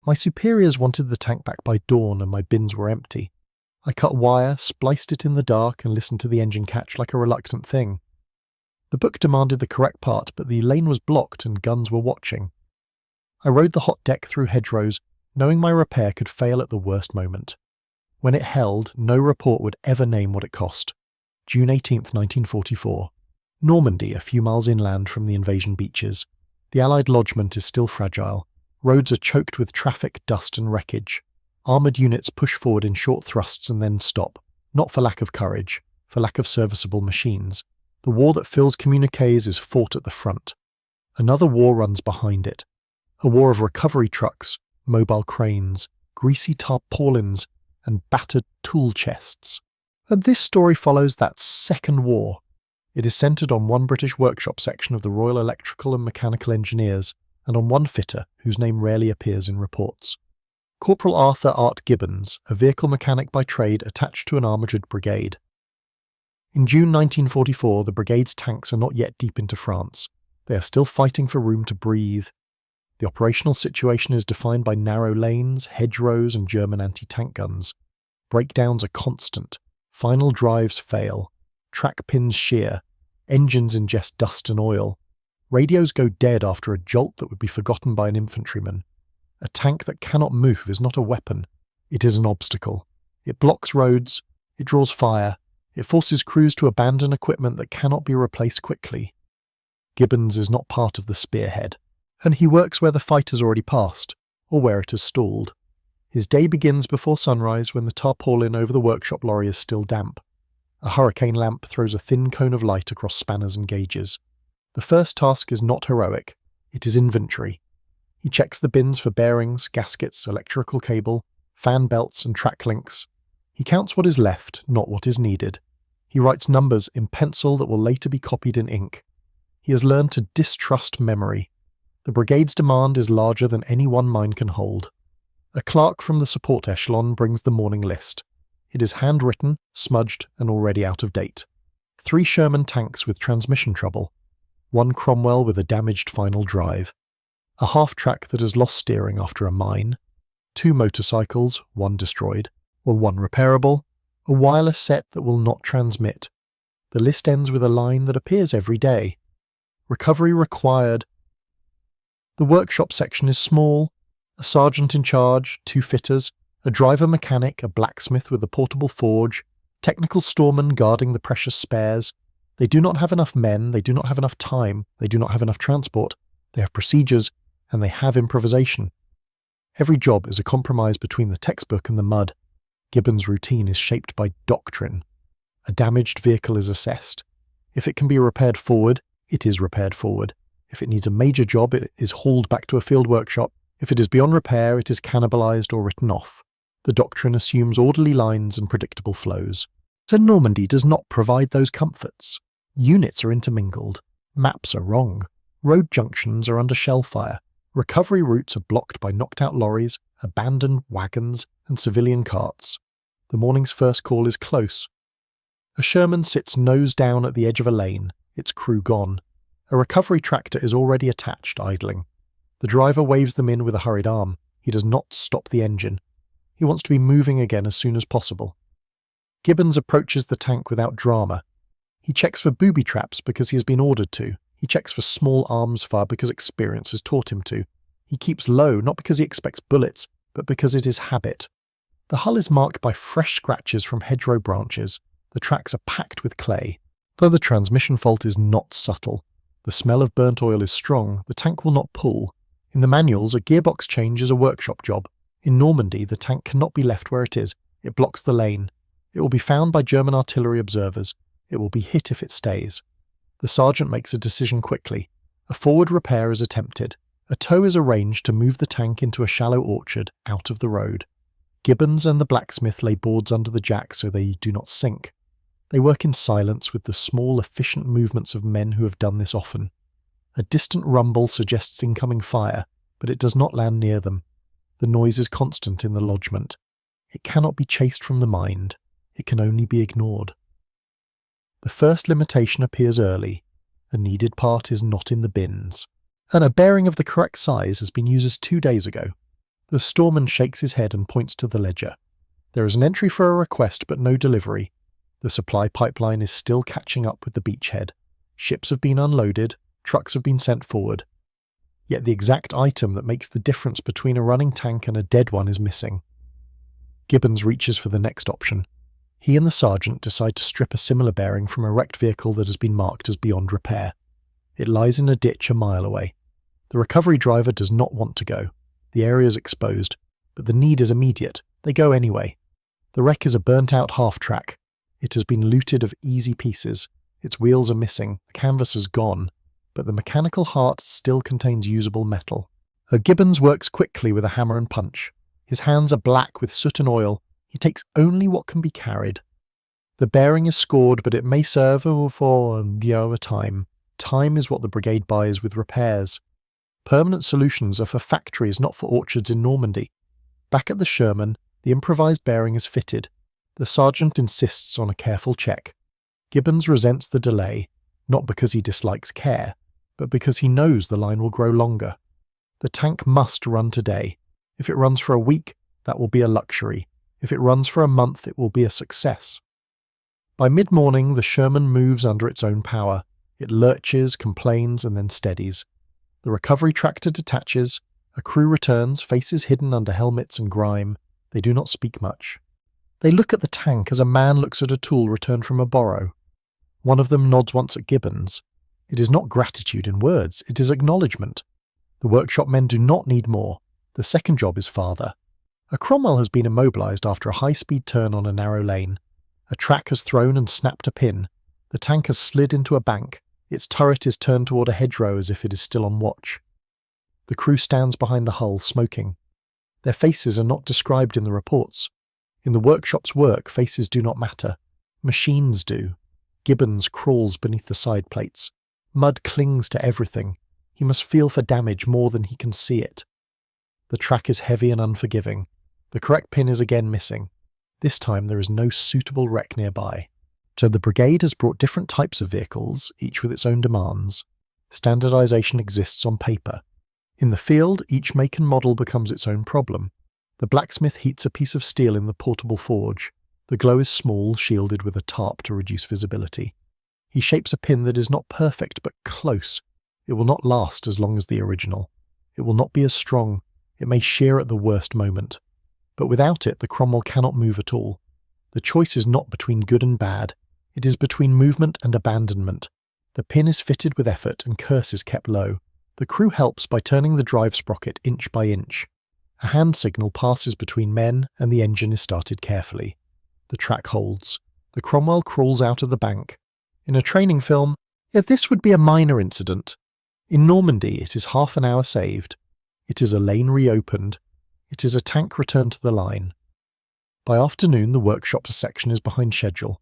My superiors wanted the tank back by dawn and my bins were empty. I cut wire, spliced it in the dark and listened to the engine catch like a reluctant thing. The book demanded the correct part, but the lane was blocked and guns were watching. I rode the hot deck through hedgerows, knowing my repair could fail at the worst moment. When it held, no report would ever name what it cost. June 18th, 1944. Normandy, a few miles inland from the invasion beaches. The Allied lodgement is still fragile. Roads are choked with traffic, dust and wreckage. Armoured units push forward in short thrusts and then stop, not for lack of courage, for lack of serviceable machines. The war that fills communiques is fought at the front. Another war runs behind it. A war of recovery trucks, mobile cranes, greasy tarpaulins, and battered tool chests. And this story follows that second war. It is centred on one British workshop section of the Royal Electrical and Mechanical Engineers, and on one fitter whose name rarely appears in reports. Corporal Arthur Art Gibbons, a vehicle mechanic by trade attached to an armoured brigade. In June 1944, the brigade's tanks are not yet deep into France. They are still fighting for room to breathe. The operational situation is defined by narrow lanes, hedgerows and German anti-tank guns. Breakdowns are constant. Final drives fail. Track pins shear. Engines ingest dust and oil. Radios go dead after a jolt that would be forgotten by an infantryman. A tank that cannot move is not a weapon. It is an obstacle. It blocks roads. It draws fire. It forces crews to abandon equipment that cannot be replaced quickly. Gibbons is not part of the spearhead, and he works where the fight has already passed, or where it has stalled. His day begins before sunrise when the tarpaulin over the workshop lorry is still damp. A hurricane lamp throws a thin cone of light across spanners and gauges. The first task is not heroic. It is inventory. He checks the bins for bearings, gaskets, electrical cable, fan belts and track links. He counts what is left, not what is needed. He writes numbers in pencil that will later be copied in ink. He has learned to distrust memory. The brigade's demand is larger than any one mind can hold. A clerk from the support echelon brings the morning list. It is handwritten, smudged, and already out of date. 3 Sherman tanks with transmission trouble. 1 Cromwell with a damaged final drive. A half-track that has lost steering after a mine. 2 motorcycles, 1 destroyed, or 1 repairable. A wireless set that will not transmit. The list ends with a line that appears every day. Recovery required. The workshop section is small. A sergeant in charge, 2 fitters, a driver mechanic, a blacksmith with a portable forge, technical storemen guarding the precious spares. They do not have enough men, they do not have enough time, they do not have enough transport, they have procedures, and they have improvisation. Every job is a compromise between the textbook and the mud. Gibbons' routine is shaped by doctrine. A damaged vehicle is assessed. If it can be repaired forward, it is repaired forward. If it needs a major job, it is hauled back to a field workshop. If it is beyond repair, it is cannibalized or written off. The doctrine assumes orderly lines and predictable flows. So Normandy does not provide those comforts. Units are intermingled. Maps are wrong. Road junctions are under shell fire. Recovery routes are blocked by knocked-out lorries, abandoned wagons, and civilian carts. The morning's first call is close. A Sherman sits nose down at the edge of a lane, its crew gone. A recovery tractor is already attached, idling. The driver waves them in with a hurried arm. He does not stop the engine. He wants to be moving again as soon as possible. Gibbons approaches the tank without drama. He checks for booby traps because he has been ordered to. He checks for small arms fire because experience has taught him to. He keeps low, not because he expects bullets, but because it is habit. The hull is marked by fresh scratches from hedgerow branches. The tracks are packed with clay. Though the transmission fault is not subtle. The smell of burnt oil is strong, the tank will not pull. In the manuals, a gearbox change is a workshop job. In Normandy, the tank cannot be left where it is. It blocks the lane. It will be found by German artillery observers. It will be hit if it stays. The sergeant makes a decision quickly. A forward repair is attempted. A tow is arranged to move the tank into a shallow orchard, out of the road. Gibbons and the blacksmith lay boards under the jack so they do not sink. They work in silence with the small, efficient movements of men who have done this often. A distant rumble suggests incoming fire, but it does not land near them. The noise is constant in the lodgement. It cannot be chased from the mind. It can only be ignored. The first limitation appears early. A needed part is not in the bins. And a bearing of the correct size has been used 2 days ago. The storeman shakes his head and points to the ledger. There is an entry for a request but no delivery. The supply pipeline is still catching up with the beachhead. Ships have been unloaded, trucks have been sent forward. Yet the exact item that makes the difference between a running tank and a dead one is missing. Gibbons reaches for the next option. He and the sergeant decide to strip a similar bearing from a wrecked vehicle that has been marked as beyond repair. It lies in a ditch a mile away. The recovery driver does not want to go. The area is exposed, but the need is immediate. They go anyway. The wreck is a burnt-out half-track. It has been looted of easy pieces. Its wheels are missing, the canvas is gone, but the mechanical heart still contains usable metal. Gibbons works quickly with a hammer and punch. His hands are black with soot and oil. He takes only what can be carried. The bearing is scored, but it may serve for a time. Time is what the brigade buys with repairs. Permanent solutions are for factories, not for orchards in Normandy. Back at the Sherman, the improvised bearing is fitted. The sergeant insists on a careful check. Gibbons resents the delay, not because he dislikes care, but because he knows the line will grow longer. The tank must run today. If it runs for a week, that will be a luxury. If it runs for a month, it will be a success. By mid-morning, the Sherman moves under its own power. It lurches, complains, and then steadies. The recovery tractor detaches. A crew returns, faces hidden under helmets and grime. They do not speak much. They look at the tank as a man looks at a tool returned from a borrow. One of them nods once at Gibbons. It is not gratitude in words, it is acknowledgement. The workshop men do not need more. The second job is farther. A Cromwell has been immobilised after a high-speed turn on a narrow lane. A track has thrown and snapped a pin. The tank has slid into a bank. Its turret is turned toward a hedgerow as if it is still on watch. The crew stands behind the hull, smoking. Their faces are not described in the reports. In the workshop's work, faces do not matter. Machines do. Gibbons crawls beneath the side plates. Mud clings to everything. He must feel for damage more than he can see it. The track is heavy and unforgiving. The correct pin is again missing. This time there is no suitable wreck nearby. So the brigade has brought different types of vehicles, each with its own demands. Standardization exists on paper. In the field, each make and model becomes its own problem. The blacksmith heats a piece of steel in the portable forge. The glow is small, shielded with a tarp to reduce visibility. He shapes a pin that is not perfect, but close. It will not last as long as the original. It will not be as strong. It may shear at the worst moment. But without it, the Cromwell cannot move at all. The choice is not between good and bad. It is between movement and abandonment. The pin is fitted with effort and curse is kept low. The crew helps by turning the drive sprocket inch by inch. A hand signal passes between men and the engine is started carefully. The track holds. The Cromwell crawls out of the bank. In a training film, this would be a minor incident. In Normandy, it is half an hour saved. It is a lane reopened. It is a tank returned to the line. By afternoon, the workshop's section is behind schedule.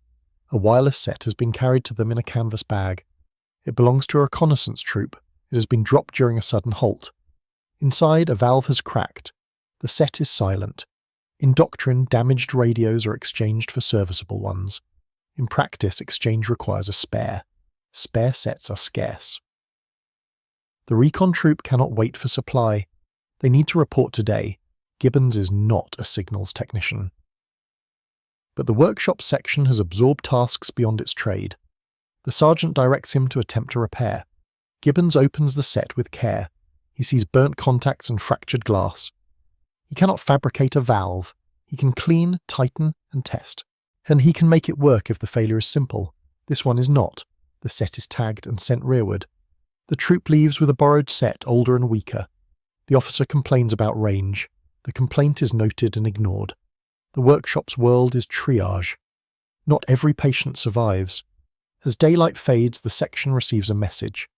A wireless set has been carried to them in a canvas bag. It belongs to a reconnaissance troop. It has been dropped during a sudden halt. Inside, a valve has cracked. The set is silent. In doctrine, damaged radios are exchanged for serviceable ones. In practice, exchange requires a spare. Spare sets are scarce. The recon troop cannot wait for supply. They need to report today. Gibbons is not a signals technician. But the workshop section has absorbed tasks beyond its trade. The sergeant directs him to attempt a repair. Gibbons opens the set with care. He sees burnt contacts and fractured glass. He cannot fabricate a valve. He can clean, tighten, and test. And he can make it work if the failure is simple. This one is not. The set is tagged and sent rearward. The troop leaves with a borrowed set, older and weaker. The officer complains about range. The complaint is noted and ignored. The workshop's world is triage. Not every patient survives. As daylight fades, the section receives a message.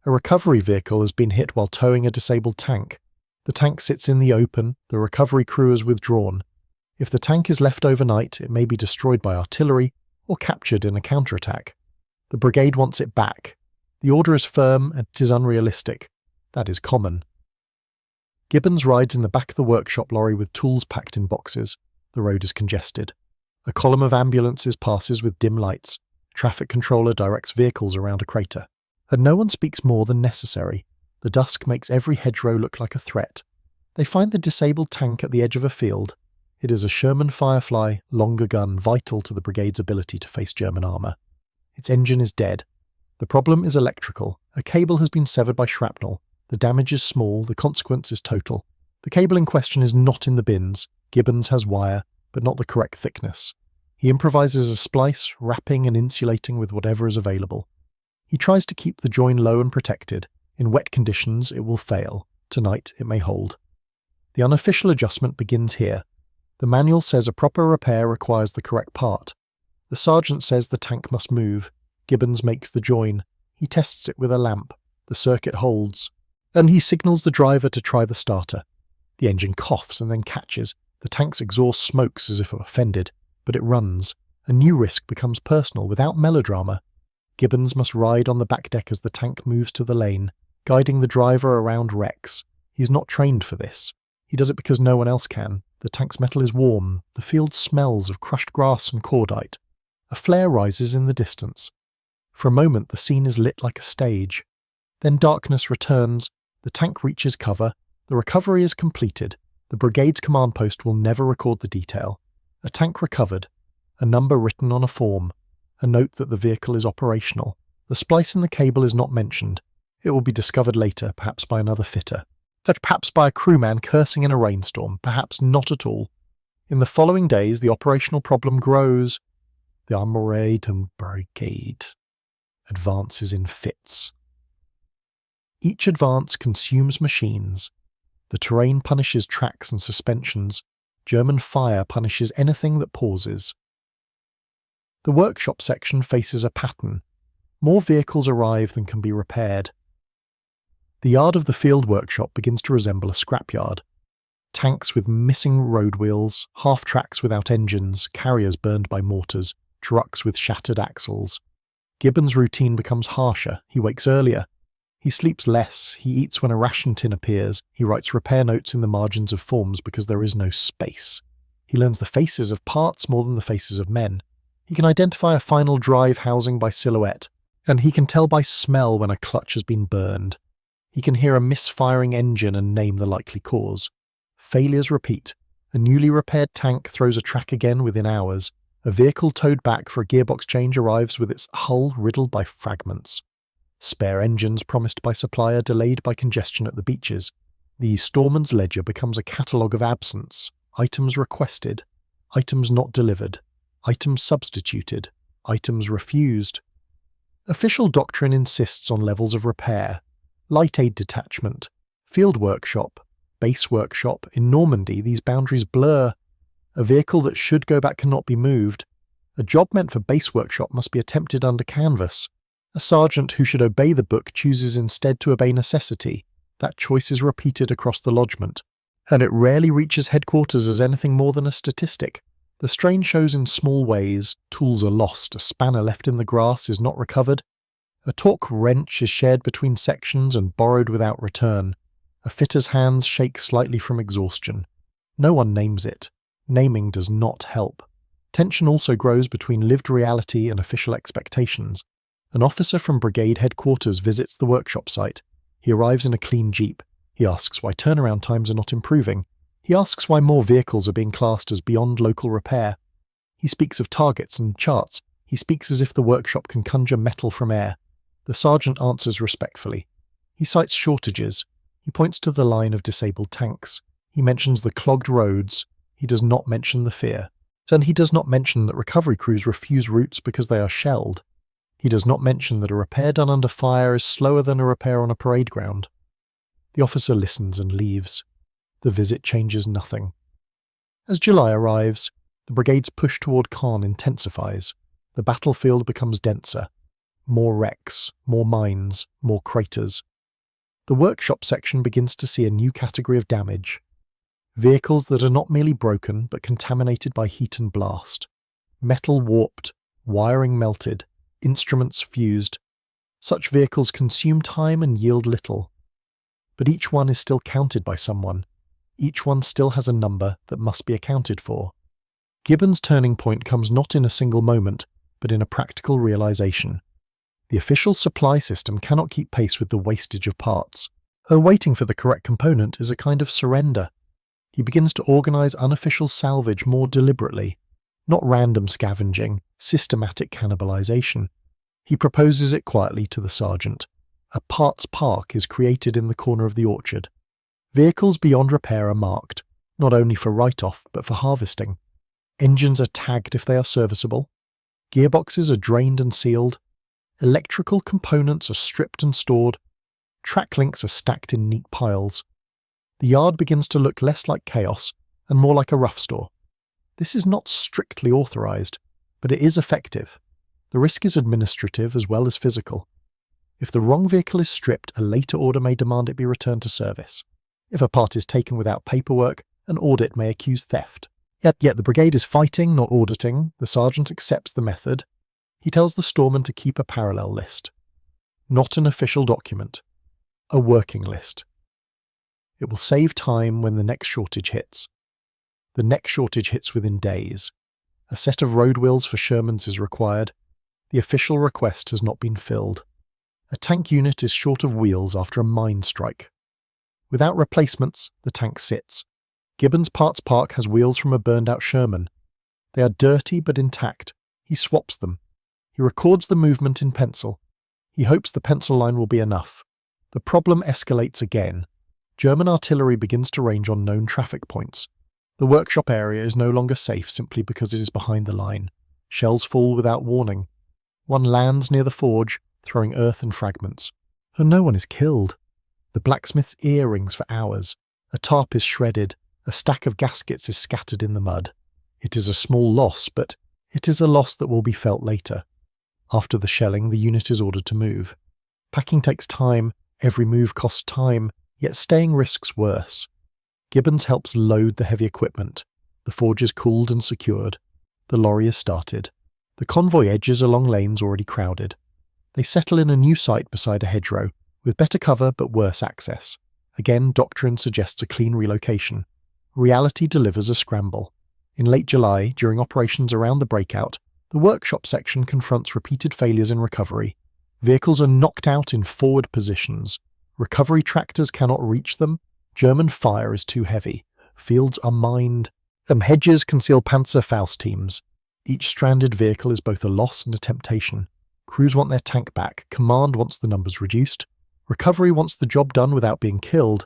A recovery vehicle has been hit while towing a disabled tank. The tank sits in the open, the recovery crew is withdrawn. If the tank is left overnight, it may be destroyed by artillery or captured in a counterattack. The brigade wants it back. The order is firm and it is unrealistic. That is common. Gibbons rides in the back of the workshop lorry with tools packed in boxes. The road is congested. A column of ambulances passes with dim lights. A traffic controller directs vehicles around a crater. And no one speaks more than necessary. The dusk makes every hedgerow look like a threat. They find the disabled tank at the edge of a field. It is a Sherman Firefly, longer gun vital to the brigade's ability to face German armour. Its engine is dead. The problem is electrical. A cable has been severed by shrapnel. The damage is small, the consequence is total. The cable in question is not in the bins. Gibbons has wire, but not the correct thickness. He improvises a splice, wrapping and insulating with whatever is available. He tries to keep the join low and protected. In wet conditions, it will fail. Tonight, it may hold. The unofficial adjustment begins here. The manual says a proper repair requires the correct part. The sergeant says the tank must move. Gibbons makes the join. He tests it with a lamp. The circuit holds. And he signals the driver to try the starter. The engine coughs and then catches. The tank's exhaust smokes as if offended, but it runs. A new risk becomes personal without melodrama. Gibbons must ride on the back deck as the tank moves to the lane, guiding the driver around wrecks. He's not trained for this. He does it because no one else can. The tank's metal is warm. The field smells of crushed grass and cordite. A flare rises in the distance. For a moment the scene is lit like a stage. Then darkness returns. The tank reaches cover. The recovery is completed. The brigade's command post will never record the detail. A tank recovered. A number written on a form. A note that the vehicle is operational. The splice in the cable is not mentioned. It will be discovered later, perhaps by another fitter. Perhaps by a crewman cursing in a rainstorm, perhaps not at all. In the following days, the operational problem grows. The armoured brigade advances in fits. Each advance consumes machines. The terrain punishes tracks and suspensions. German fire punishes anything that pauses. The workshop section faces a pattern. More vehicles arrive than can be repaired. The yard of the field workshop begins to resemble a scrapyard. Tanks with missing road wheels, half-tracks without engines, carriers burned by mortars, trucks with shattered axles. Gibbons' routine becomes harsher. He wakes earlier. He sleeps less. He eats when a ration tin appears. He writes repair notes in the margins of forms because there is no space. He learns the faces of parts more than the faces of men. He can identify a final drive housing by silhouette, and he can tell by smell when a clutch has been burned. He can hear a misfiring engine and name the likely cause. Failures repeat. A newly repaired tank throws a track again within hours. A vehicle towed back for a gearbox change arrives with its hull riddled by fragments. Spare engines promised by supplier delayed by congestion at the beaches. The storeman's ledger becomes a catalogue of absence. Items requested. Items not delivered. Items substituted. Items refused. Official doctrine insists on levels of repair. Light aid detachment, field workshop, base workshop. In Normandy, these boundaries blur. A vehicle that should go back cannot be moved. A job meant for base workshop must be attempted under canvas. A sergeant who should obey the book chooses instead to obey necessity. That choice is repeated across the lodgement, and it rarely reaches headquarters as anything more than a statistic. The strain shows in small ways. Tools are lost. A spanner left in the grass is not recovered. A torque wrench is shared between sections and borrowed without return. A fitter's hands shake slightly from exhaustion. No one names it. Naming does not help. Tension also grows between lived reality and official expectations. An officer from brigade headquarters visits the workshop site. He arrives in a clean jeep. He asks why turnaround times are not improving. He asks why more vehicles are being classed as beyond local repair. He speaks of targets and charts. He speaks as if the workshop can conjure metal from air. The sergeant answers respectfully. He cites shortages. He points to the line of disabled tanks. He mentions the clogged roads. He does not mention the fear. And he does not mention that recovery crews refuse routes because they are shelled. He does not mention that a repair done under fire is slower than a repair on a parade ground. The officer listens and leaves. The visit changes nothing. As July arrives, the brigade's push toward Caen intensifies. The battlefield becomes denser. More wrecks, more mines, more craters. The workshop section begins to see a new category of damage. Vehicles that are not merely broken but contaminated by heat and blast. Metal warped, wiring melted, instruments fused. Such vehicles consume time and yield little. But each one is still counted by someone. Each one still has a number that must be accounted for. Gibbons' turning point comes not in a single moment, but in a practical realization. The official supply system cannot keep pace with the wastage of parts. Her waiting for the correct component is a kind of surrender. He begins to organise unofficial salvage more deliberately, not random scavenging, systematic cannibalisation. He proposes it quietly to the sergeant. A parts park is created in the corner of the orchard. Vehicles beyond repair are marked, not only for write-off but for harvesting. Engines are tagged if they are serviceable. Gearboxes are drained and sealed. Electrical components are stripped and stored. Track links are stacked in neat piles. The yard begins to look less like chaos and more like a rough store. This is not strictly authorised, but it is effective. The risk is administrative as well as physical. If the wrong vehicle is stripped, a later order may demand it be returned to service. If a part is taken without paperwork, an audit may accuse theft. Yet the brigade is fighting, not auditing. The sergeant accepts the method. He tells the storeman to keep a parallel list. Not an official document. A working list. It will save time when the next shortage hits. The next shortage hits within days. A set of road wheels for Shermans is required. The official request has not been filled. A tank unit is short of wheels after a mine strike. Without replacements, the tank sits. Gibbon's parts park has wheels from a burned-out Sherman. They are dirty but intact. He swaps them. He records the movement in pencil. He hopes the pencil line will be enough. The problem escalates again. German artillery begins to range on known traffic points. The workshop area is no longer safe simply because it is behind the line. Shells fall without warning. One lands near the forge, throwing earth and fragments. And no one is killed. The blacksmith's ear rings for hours. A tarp is shredded. A stack of gaskets is scattered in the mud. It is a small loss, but it is a loss that will be felt later. After the shelling, the unit is ordered to move. Packing takes time, every move costs time, yet staying risks worse. Gibbons helps load the heavy equipment. The forge is cooled and secured. The lorry is started. The convoy edges along lanes already crowded. They settle in a new site beside a hedgerow, with better cover but worse access. Again, doctrine suggests a clean relocation. Reality delivers a scramble. In late July, during operations around the breakout, the workshop section confronts repeated failures in recovery. Vehicles are knocked out in forward positions. Recovery tractors cannot reach them. German fire is too heavy. Fields are mined. Hedges conceal Panzerfaust teams. Each stranded vehicle is both a loss and a temptation. Crews want their tank back. Command wants the numbers reduced. Recovery wants the job done without being killed.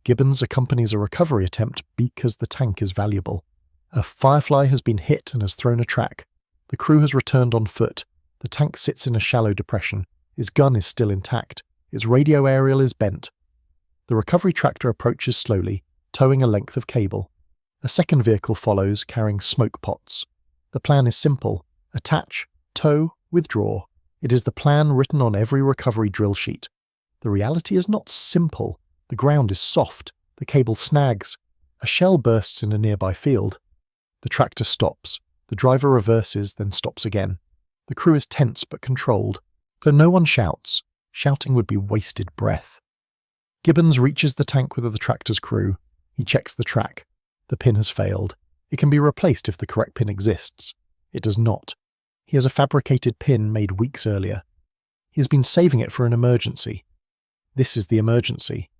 Gibbons accompanies a recovery attempt because the tank is valuable. A Firefly has been hit and has thrown a track. The crew has returned on foot. The tank sits in a shallow depression. Its gun is still intact. Its radio aerial is bent. The recovery tractor approaches slowly, towing a length of cable. A second vehicle follows, carrying smoke pots. The plan is simple. Attach, tow, withdraw. It is the plan written on every recovery drill sheet. The reality is not simple. The ground is soft. The cable snags. A shell bursts in a nearby field. The tractor stops. The driver reverses, then stops again. The crew is tense but controlled. But no one shouts. Shouting would be wasted breath. Gibbons reaches the tank with the tractor's crew. He checks the track. The pin has failed. It can be replaced if the correct pin exists. It does not. He has a fabricated pin made weeks earlier. He has been saving it for an emergency. This is the emergency.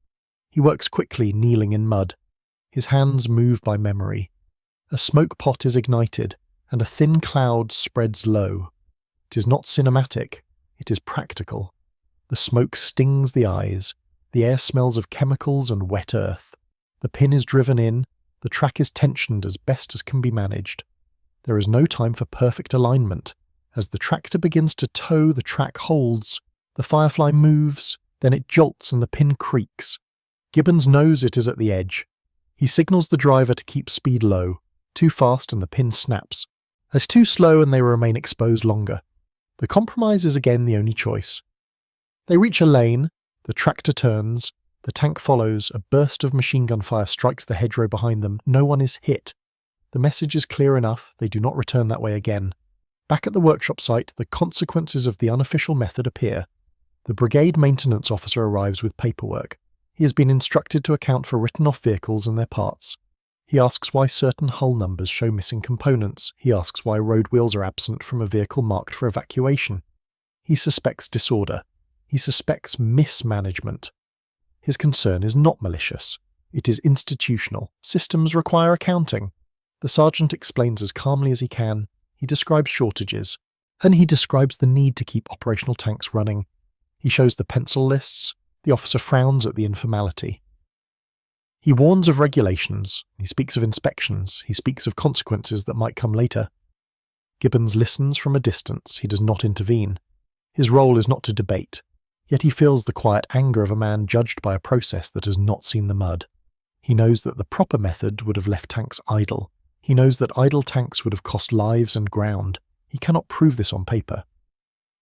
He works quickly, kneeling in mud. His hands move by memory. A smoke pot is ignited, and a thin cloud spreads low. It is not cinematic. It is practical. The smoke stings the eyes. The air smells of chemicals and wet earth. The pin is driven in. The track is tensioned as best as can be managed. There is no time for perfect alignment. As the tractor begins to tow, the track holds. The Firefly moves, then it jolts and the pin creaks. Gibbons knows it is at the edge. He signals the driver to keep speed low. Too fast and the pin snaps. As too slow and they remain exposed longer. The compromise is again the only choice. They reach a lane. The tractor turns. The tank follows. A burst of machine gun fire strikes the hedgerow behind them. No one is hit. The message is clear enough. They do not return that way again. Back at the workshop site, the consequences of the unofficial method appear. The brigade maintenance officer arrives with paperwork. He has been instructed to account for written-off vehicles and their parts. He asks why certain hull numbers show missing components. He asks why road wheels are absent from a vehicle marked for evacuation. He suspects disorder. He suspects mismanagement. His concern is not malicious. It is institutional. Systems require accounting. The sergeant explains as calmly as he can. He describes shortages. And he describes the need to keep operational tanks running. He shows the pencil lists. The officer frowns at the informality. He warns of regulations. He speaks of inspections. He speaks of consequences that might come later. Gibbons listens from a distance. He does not intervene. His role is not to debate. Yet he feels the quiet anger of a man judged by a process that has not seen the mud. He knows that the proper method would have left tanks idle. He knows that idle tanks would have cost lives and ground. He cannot prove this on paper.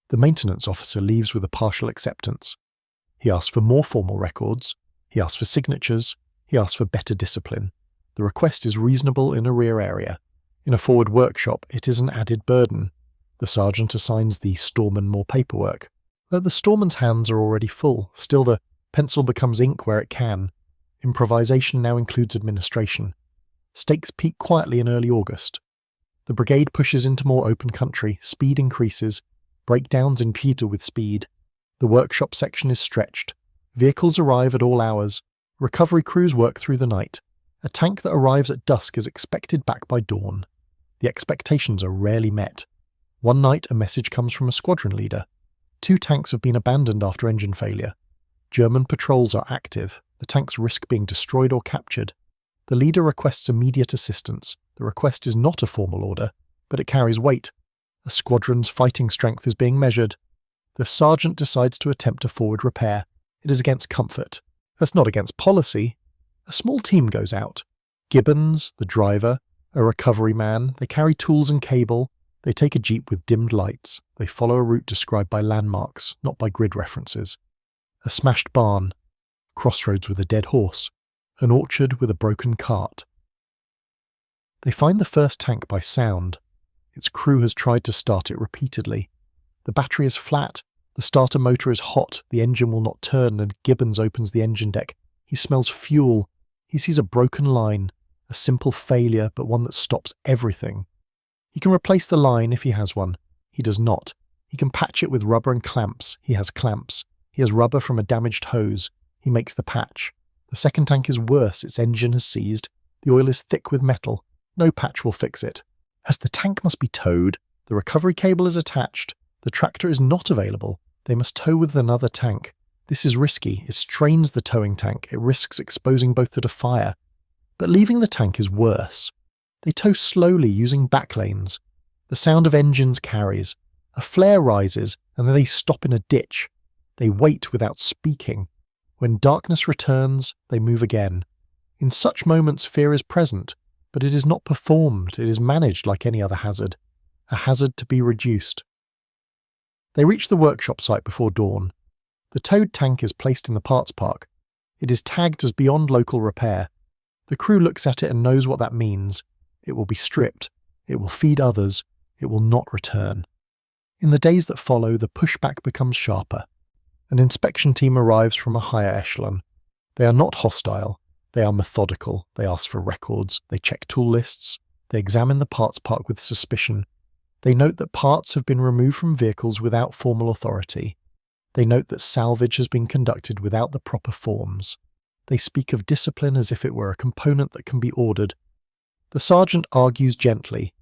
The maintenance officer leaves with a partial acceptance. He asks for more formal records. He asks for signatures. He asks for better discipline. The request is reasonable in a rear area. In a forward workshop, it is an added burden. The sergeant assigns the storeman more paperwork. But the storeman's hands are already full. Still, the pencil becomes ink where it can. Improvisation now includes administration. Stakes peak quietly in early August. The brigade pushes into more open country. Speed increases. Breakdowns impede with speed. The workshop section is stretched. Vehicles arrive at all hours. Recovery crews work through the night. A tank that arrives at dusk is expected back by dawn. The expectations are rarely met. One night, a message comes from a squadron leader. 2 tanks have been abandoned after engine failure. German patrols are active. The tanks risk being destroyed or captured. The leader requests immediate assistance. The request is not a formal order, but it carries weight. A squadron's fighting strength is being measured. The sergeant decides to attempt a forward repair. It is against comfort. That's not against policy. A small team goes out. Gibbons, the driver, a recovery man. They carry tools and cable. They take a jeep with dimmed lights. They follow a route described by landmarks, not by grid references. A smashed barn. Crossroads with a dead horse. An orchard with a broken cart. They find the first tank by sound. Its crew has tried to start it repeatedly. The battery is flat. The starter motor is hot. The engine will not turn, and Gibbons opens the engine deck. He smells fuel. He sees a broken line. A simple failure, but one that stops everything. He can replace the line if he has one. He does not. He can patch it with rubber and clamps. He has clamps. He has rubber from a damaged hose. He makes the patch. The second tank is worse. Its engine has seized. The oil is thick with metal. No patch will fix it. As the tank must be towed, the recovery cable is attached. The tractor is not available. They must tow with another tank. This is risky. It strains the towing tank. It risks exposing both to fire. But leaving the tank is worse. They tow slowly using backlanes. The sound of engines carries. A flare rises, and then they stop in a ditch. They wait without speaking. When darkness returns, they move again. In such moments, fear is present, but it is not performed. It is managed like any other hazard. A hazard to be reduced. They reach the workshop site before dawn. The towed tank is placed in the parts park. It is tagged as beyond local repair. The crew looks at it and knows what that means. It will be stripped. It will feed others. It will not return. In the days that follow, the pushback becomes sharper. An inspection team arrives from a higher echelon. They are not hostile. They are methodical. They ask for records. They check tool lists. They examine the parts park with suspicion. They note that parts have been removed from vehicles without formal authority. They note that salvage has been conducted without the proper forms. They speak of discipline as if it were a component that can be ordered. The sergeant argues gently.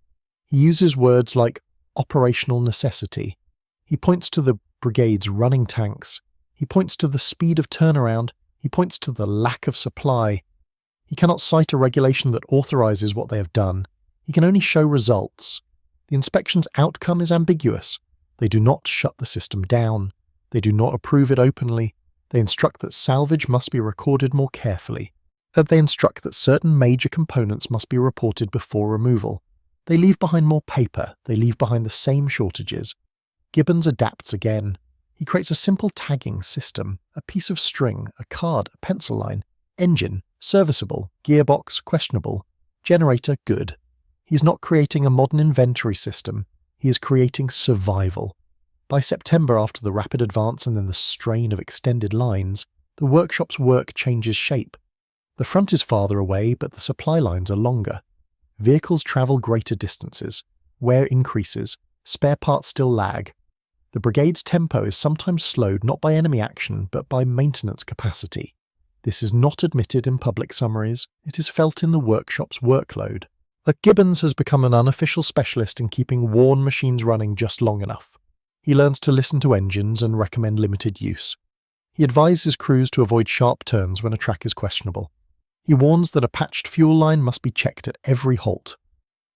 He uses words like operational necessity. He points to the brigade's running tanks. He points to the speed of turnaround. He points to the lack of supply. He cannot cite a regulation that authorises what they have done. He can only show results. The inspection's outcome is ambiguous. They do not shut the system down. They do not approve it openly. They instruct that salvage must be recorded more carefully. That they instruct that certain major components must be reported before removal. They leave behind more paper. They leave behind the same shortages. Gibbons adapts again. He creates a simple tagging system, a piece of string, a card, a pencil line, engine, serviceable, gearbox, questionable, generator, good. He is not creating a modern inventory system. He is creating survival. By September, after the rapid advance and then the strain of extended lines, the workshop's work changes shape. The front is farther away, but the supply lines are longer. Vehicles travel greater distances. Wear increases. Spare parts still lag. The brigade's tempo is sometimes slowed not by enemy action, but by maintenance capacity. This is not admitted in public summaries, it is felt in the workshop's workload. Gibbons has become an unofficial specialist in keeping worn machines running just long enough. He learns to listen to engines and recommend limited use. He advises crews to avoid sharp turns when a track is questionable. He warns that a patched fuel line must be checked at every halt.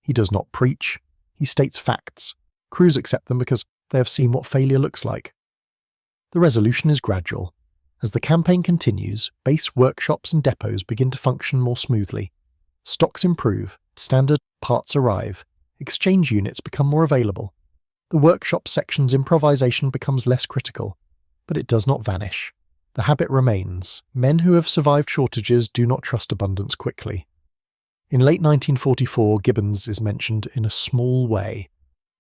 He does not preach, he states facts. Crews accept them because they have seen what failure looks like. The resolution is gradual. As the campaign continues, base workshops and depots begin to function more smoothly. Stocks improve, standard parts arrive, exchange units become more available. The workshop section's improvisation becomes less critical, but it does not vanish. The habit remains. Men who have survived shortages do not trust abundance quickly. In late 1944, Gibbons is mentioned in a small way.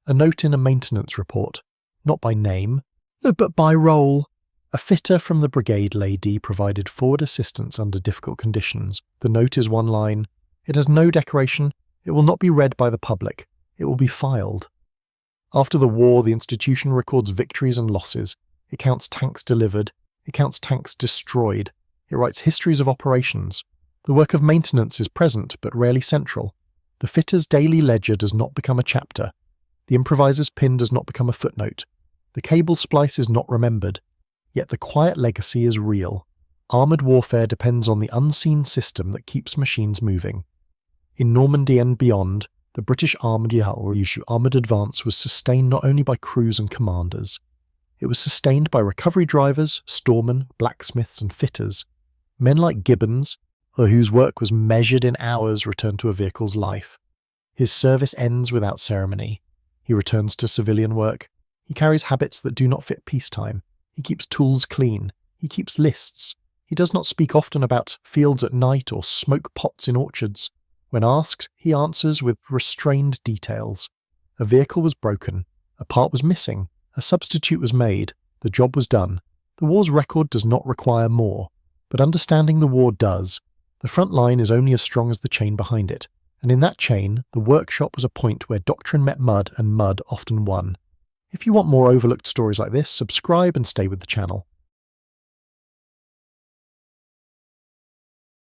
A note in a maintenance report, not by name, but by role. A fitter from the brigade lady provided forward assistance under difficult conditions. The note is one line. It has no decoration. It will not be read by the public. It will be filed. After the war, the institution records victories and losses. It counts tanks delivered. It counts tanks destroyed. It writes histories of operations. The work of maintenance is present, but rarely central. The fitter's daily ledger does not become a chapter. The improviser's pin does not become a footnote. The cable splice is not remembered. Yet the quiet legacy is real. Armoured warfare depends on the unseen system that keeps machines moving. In Normandy and beyond, the British armoured advance was sustained not only by crews and commanders. It was sustained by recovery drivers, storemen, blacksmiths and fitters. Men like Gibbons, whose work was measured in hours, return to a vehicle's life. His service ends without ceremony. He returns to civilian work. He carries habits that do not fit peacetime. He keeps tools clean. He keeps lists. He does not speak often about fields at night or smoke pots in orchards. When asked, he answers with restrained details. A vehicle was broken. A part was missing. A substitute was made. The job was done. The war's record does not require more. But understanding the war does. The front line is only as strong as the chain behind it. And in that chain, the workshop was a point where doctrine met mud and mud often won. If you want more overlooked stories like this, subscribe and stay with the channel.